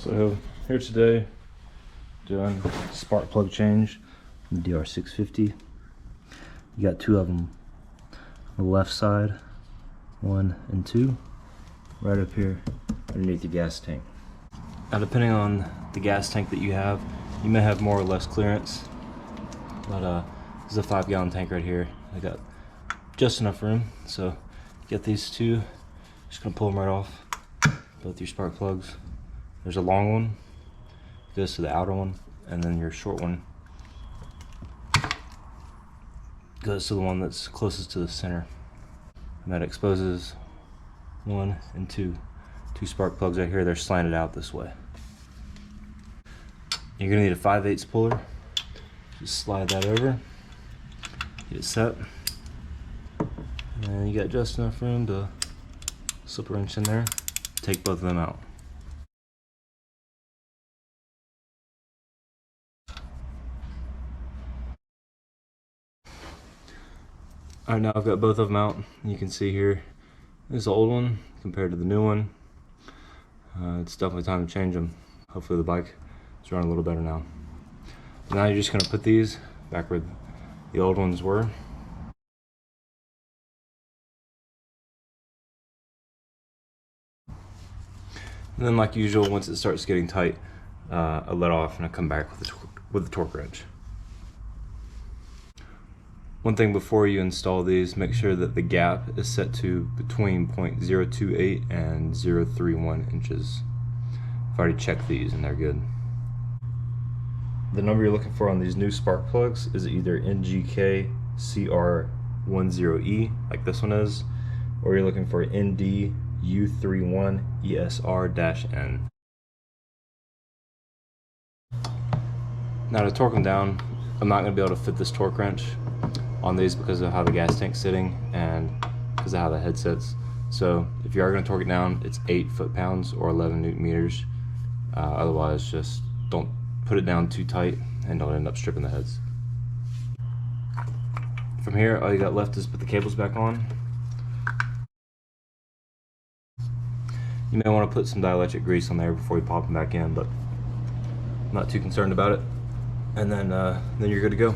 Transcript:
So here today, doing spark plug change, DR650. You got two of them on the left side, 1 and 2, right up here underneath the gas tank. Now depending on the gas tank that you have, you may have more or less clearance, but this is a 5-gallon tank right here. I got just enough room, so get these two, just gonna pull them right off, both your spark plugs. There's a long one, goes to the outer one, and then your short one goes to the one that's closest to the center. And that exposes 1 and 2. Two spark plugs right here, they're slanted out this way. You're gonna need a 5/8 puller. Just slide that over, get it set. And you got just enough room to slip a wrench in there, take both of them out. Alright, now I've got both of them out. You can see here, this is the old one compared to the new one. It's definitely time to change them. Hopefully the bike is running a little better now. Now you're just going to put these back where the old ones were. And then like usual, once it starts getting tight, I let off and I come back with the torque wrench. One thing before you install these, make sure that the gap is set to between 0.028 and 0.31 inches. I've already checked these and they're good. The number you're looking for on these new spark plugs is either NGK CR10E, like this one is, or you're looking for ND U31 ESR-N. Now to torque them down, I'm not going to be able to fit this torque wrench on these because of how the gas tank's sitting and because of how the head sits. So if you are going to torque it down, it's 8 foot-pounds or 11 newton meters. Otherwise, just don't put it down too tight and don't end up stripping the heads. From here, all you got left is put the cables back on. You may want to put some dielectric grease on there before you pop them back in, but I'm not too concerned about it. And then you're good to go.